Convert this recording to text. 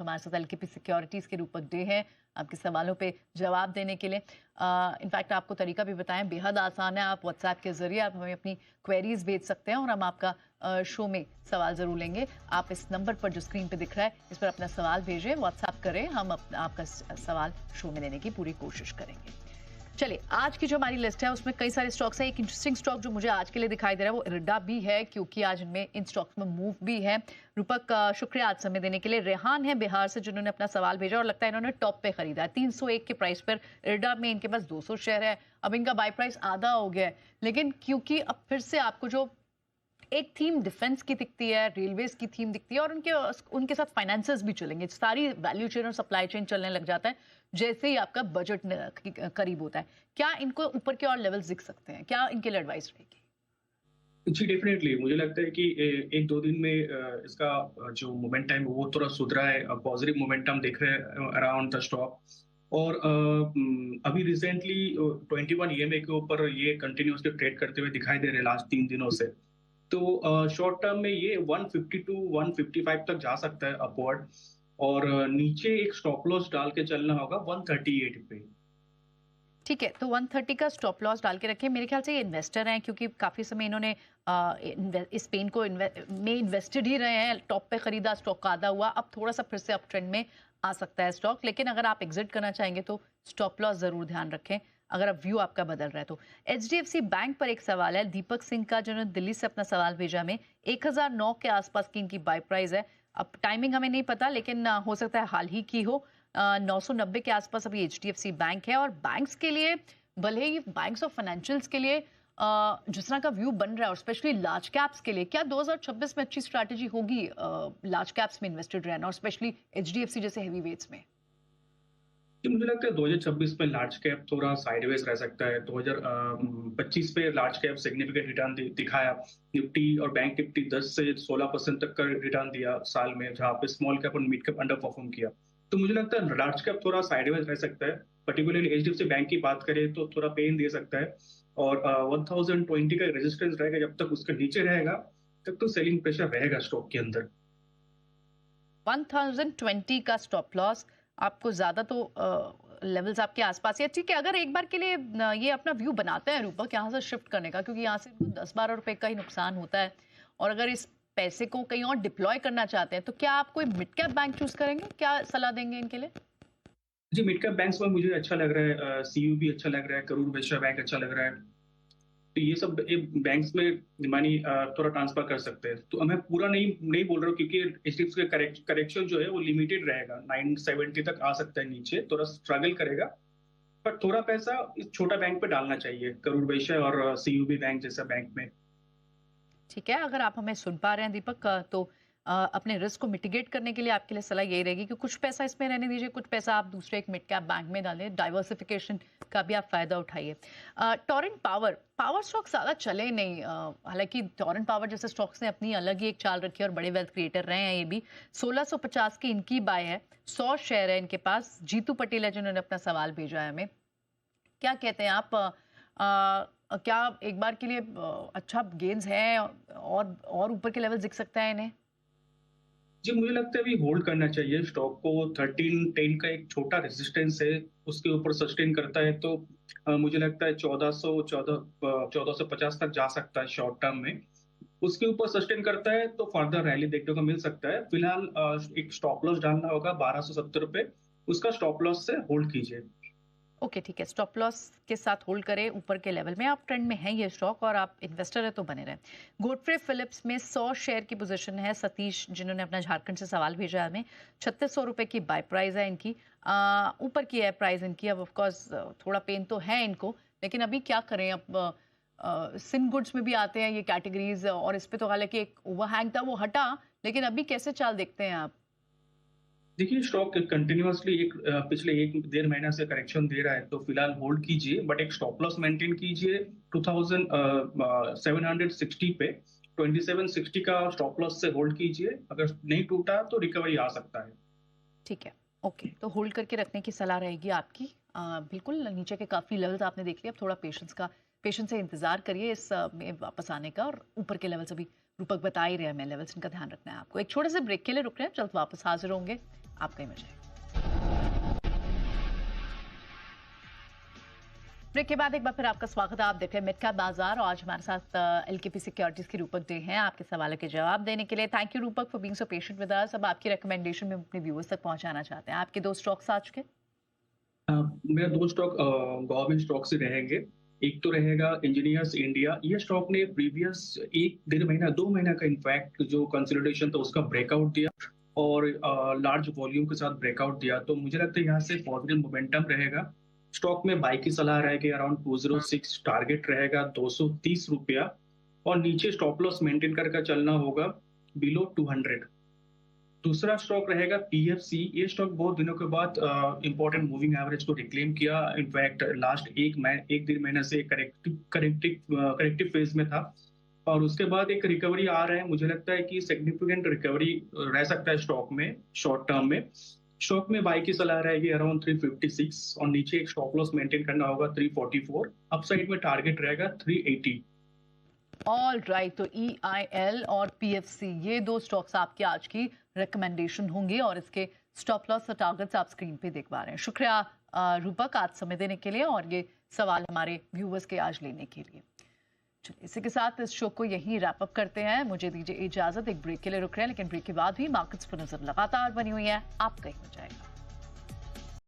हमारे साथ LKP securities के रूपक डे हैं आपके सवालों पे जवाब देने के लिए। इनफैक्ट आपको तरीका भी बताएं, बेहद आसान है। आप व्हाट्सएप के ज़रिए आप हमें अपनी क्वेरीज भेज सकते हैं और हम आपका शो में सवाल ज़रूर लेंगे। आप इस नंबर पर जो स्क्रीन पे दिख रहा है इस पर अपना सवाल भेजें, व्हाट्सएप करें, हम आपका सवाल शो में लेने की पूरी कोशिश करेंगे। चलिए, आज की जो हमारी लिस्ट है उसमें कई सारे स्टॉक्स हैं। एक इंटरेस्टिंग स्टॉक जो मुझे आज के लिए दिखाई दे रहा है वो इरडा भी है, क्योंकि आज इनमें इन स्टॉक्स में मूव भी है। रूपक का शुक्रिया आज समय देने के लिए। रेहान है बिहार से जिन्होंने अपना सवाल भेजा और लगता है इन्होंने टॉप पे खरीदा है 301 के प्राइस पर। इरडा में इनके पास 200 शेयर है। अब इनका बाय प्राइस आधा हो गया है, लेकिन क्योंकि अब फिर से आपको जो एक थीम डिफेंस की दिखती है, रेलवेज की थीम दिखती है और उनके साथ फाइनेंसेस भी चलेंगे, सारी वैल्यू चेन और सप्लाई चेन चलने लग जाता है जैसे ही आपका बजट करीब होता है। क्या इनको ऊपर के और लेवल्स दिख सकते हैं? क्या इनके लिए एडवाइस रहेगी? जी, डेफिनेटली मुझे लगता है कि एक दो दिन में इसका जो मोमेंटम है वो थोड़ा सुधरा है। पॉजिटिव मोमेंटम दिख रहे हैं अराउंड द स्टॉक। और अभी रिसेंटली 21 ईएमए के ऊपर ये कंटिन्यूसली ट्रेड करते हुए दिखाई दे रहे हैं लास्ट 3 दिनों से। तो शॉर्ट टर्म में ये 152 155 तक जा सकता है अपवर्ड। और नीचे एक स्टॉप लॉस डाल के चलना होगा 138 पे। ठीक है, तो 130 का स्टॉप लॉस डाल के रखें। मेरे ख्याल से ये इन्वेस्टर हैं, क्योंकि काफी समय इन्होंने इस पेन को में इन्वेस्टेड ही रहे हैं। टॉप पे खरीदा, स्टॉक आधा हुआ, अब थोड़ा सा फिर से अप ट्रेंड में आ सकता है स्टॉक। लेकिन अगर आप एग्जिट करना चाहेंगे तो स्टॉप लॉस जरूर ध्यान रखें, अगर अब व्यू आपका बदल रहा है तो। एचडीएफसी बैंक पर एक सवाल है दीपक सिंह का, जिन्होंने दिल्ली से अपना सवाल भेजा। में 1009 के आसपास की इनकी बाय प्राइस है। अब टाइमिंग हमें नहीं पता, लेकिन हो सकता है हाल ही की हो। 990 के आसपास अभी एचडीएफसी बैंक है। और बैंक्स के लिए, भले ही बैंक्स और फाइनेंशियल्स के लिए जिस तरह का व्यू बन रहा है, और स्पेशली लार्ज कैप्स के लिए, क्या 2026 में अच्छी स्ट्रैटेजी होगी लार्ज कैप्स में इन्वेस्टेड रहना, और स्पेशली एचडीएफसी जैसे हैवी वेट्स में? जी, मुझे लगता है 2026 में लार्ज कैप थोड़ा साइडवेज रह सकता है। 2025 पे लार्ज कैप सिग्निफिकेंट रिटर्न दिखाया। निफ्टी और बैंक निफ्टी 10 से 16% तक का रिटर्न दिया साल में, जहां पे स्मॉल कैप और मिड कैप अंडर परफॉर्म किया। तो मुझे लगता है लार्ज कैप थोड़ा साइडवेज रह सकता है। पर्टिकुलरली एचडीएफसी बैंक की बात करें तो थोड़ा पेन दे सकता है। और 1020 का रेजिस्टेंस रहेगा, जब तक उसके नीचे रहेगा तब तो सेलिंग प्रेशर रहेगा स्टॉक के अंदर। 1020 का स्टॉप लॉस, आपको ज्यादा तो लेवल्स आपके आसपास ही है। ठीक है, अगर एक बार के लिए ये अपना व्यू बनाते हैं रूपक यहाँ से शिफ्ट करने का, क्योंकि यहाँ से 10-12 रुपए का ही नुकसान होता है, और अगर इस पैसे को कहीं और डिप्लॉय करना चाहते हैं तो क्या आप कोई मिड कैप बैंक चूज करेंगे? क्या सलाह देंगे इनके लिए? जी, मिड कैप बैंक्स में मुझे अच्छा लग रहा है। सीयूबी अच्छा लग रहा है, करूर वैश्य बैंक अच्छा लग रहा है। तो ये सब बैंक्स में मनी थोड़ा ट्रांसफर कर सकते हैं। तो मैं पूरा नहीं नहीं बोल रहा हूँ, क्योंकि एचडीएफसी का करेक्शन जो है वो लिमिटेड रहेगा। 970 तक आ सकता है, नीचे थोड़ा स्ट्रगल करेगा। पर थोड़ा पैसा इस छोटा बैंक पे डालना चाहिए, करूर वैश्य और सीयूबी बैंक जैसा बैंक में। ठीक है, अगर आप हमें सुन पा रहे हैं दीपक, तो अपने रिस्क को मिटिगेट करने के लिए आपके लिए सलाह यही रहेगी कि कुछ पैसा इसमें रहने दीजिए, कुछ पैसा आप दूसरे एक मिड कैप बैंक में डालें। डाइवर्सिफिकेशन का भी आप फायदा उठाइए। टोरेंट पावर, पावर स्टॉक ज्यादा चले नहीं। हालांकि टोरेंट पावर जैसे स्टॉक्स ने अपनी अलग ही एक चाल रखी है और बड़े वेल्थ क्रिएटर रहे हैं ये भी। 1650 की इनकी बाय है, 100 शेयर है इनके पास। जीतू पटेल है जिन्होंने अपना सवाल भेजा है हमें। क्या कहते हैं आप? क्या एक बार के लिए अच्छा गेन्स है और ऊपर के लेवल दिख सकता है इन्हें? जी, मुझे लगता है अभी होल्ड करना चाहिए स्टॉक को। 1310 का एक छोटा रेजिस्टेंस है, उसके ऊपर सस्टेन करता है तो मुझे लगता है 1450 तक जा सकता है शॉर्ट टर्म में। उसके ऊपर सस्टेन करता है तो फर्दर रैली देखने को मिल सकता है। फिलहाल एक स्टॉप लॉस डालना होगा 1270 रुपए। उसका स्टॉप लॉस से होल्ड कीजिए। ओके, ठीक है, स्टॉप लॉस के साथ होल्ड करें ऊपर के लेवल में। आप ट्रेंड में है ये स्टॉक और आप इन्वेस्टर है तो बने रहे। गोडफ्रे फिलिप्स में 100 शेयर की पोजीशन है। सतीश जिन्होंने अपना झारखंड से सवाल भेजा है हमें, 3600 रुपए की बाय प्राइस है इनकी। ऊपर की है प्राइस इनकी। अब ऑफकोर्स थोड़ा पेन तो है इनको, लेकिन अभी क्या करें। अब सिन गुड्स में भी आते हैं ये कैटेगरीज, और इस पे तो हालांकि एक ओवरहैंग था वो हटा, लेकिन अभी कैसे चाल देखते हैं आप? देखिए, स्टॉक कंटिन्यूअसली पिछले एक डेढ़ महीना से करेक्शन दे रहा है, तो फिलहाल होल्ड कीजिए, बट एक स्टॉप लॉस मेंटेन कीजिए 2760 पे। 2760 का स्टॉप लॉस से होल्ड कीजिए। अगर नहीं टूटा तो रिकवरी आ सकता है। ठीक है, ओके, तो होल्ड करके रखने की सलाह रहेगी आपकी। बिल्कुल, नीचे के काफ़ी लेवल्स आपने देख लिया। अब थोड़ा पेशेंस से इंतजार करिए इस में वापस आने का। और ऊपर के लेवल्स अभी रूपक बता ही रहे हैं हमें, लेवल्स इनका ध्यान रखना है आपको। एक छोटे से ब्रेक के लिए रुक रहे हैं, जल्द वापस हाजिर होंगे आप कहीं मजे। ब्रेक के बाद एक बार फिर आपका स्वागत है। आप देख रहे हैं मिड कैप बाजार और आज हमारे साथ एलकेपी सिक्योरिटीज की रूपक डे हैं आपके सवालों के जवाब देने के लिए। थैंक यू रूपक for being so patient with us. अब आपकी रिकमेंडेशन में अपने व्यूअर्स तक पहुंचाना चाहते हैं। आपके 2 स्टॉक्स आज के मेरा 2 स्टॉक गवर्नमेंट स्टॉक से रहेंगे। एक तो रहेगा इंजीनियर्स इंडिया। ये स्टॉक ने प्रीवियस 1 डेढ़ महीना 2 महीना का इनफैक्ट जो कंसोलिडेशन था उसका ब्रेकआउट दिया और लार्ज वॉल्यूम के साथ ब्रेकआउट दिया, तो मुझे लगता है यहाँ से पॉजिटिव मोमेंटम रहेगा। स्टॉक में बाई की सलाह रहेगी, अराउंड 206 टारगेट रहेगा 230 रुपया और नीचे स्टॉप लॉस मेंटेन करके चलना होगा बिलो 200। दूसरा स्टॉक रहेगा पीएफसी। ये स्टॉक बहुत दिनों के बाद इंपॉर्टेंट मूविंग एवरेज को रिक्लेम किया। इनफैक्ट लास्ट एक डेढ़ महीने से करेक्टिव फेज में था और उसके बाद एक रिकवरी आ रहा है। मुझे लगता है कि सिग्निफिकेंट रिकवरी रह सकता है स्टॉक में शॉर्ट टर्म में। स्टॉक में बाई की सलाह रहेगी अराउंड 356 और नीचे एक स्टॉप लॉस मेंटेन करना होगा 344। अपसाइड में टारगेट रहेगा 380। ऑल राइट, तो EIL और PFC ये 2 स्टॉक्स आपकी आज की रिकमेंडेशन होंगी और इसके स्टॉप लॉस और टारगेट्स आप स्क्रीन पे देख पा रहे हैं। शुक्रिया रूपक आज समय देने के लिए और ये सवाल हमारे व्यूअर्स के आज लेने के लिए। चलिए इसी के साथ इस शो को यहीं रैप अप करते हैं। मुझे दीजिए इजाजत। एक ब्रेक के लिए रुक रहे हैं लेकिन ब्रेक के बाद भी मार्केट्स पर नजर लगातार बनी हुई है। आप कहीं हो जाएगा।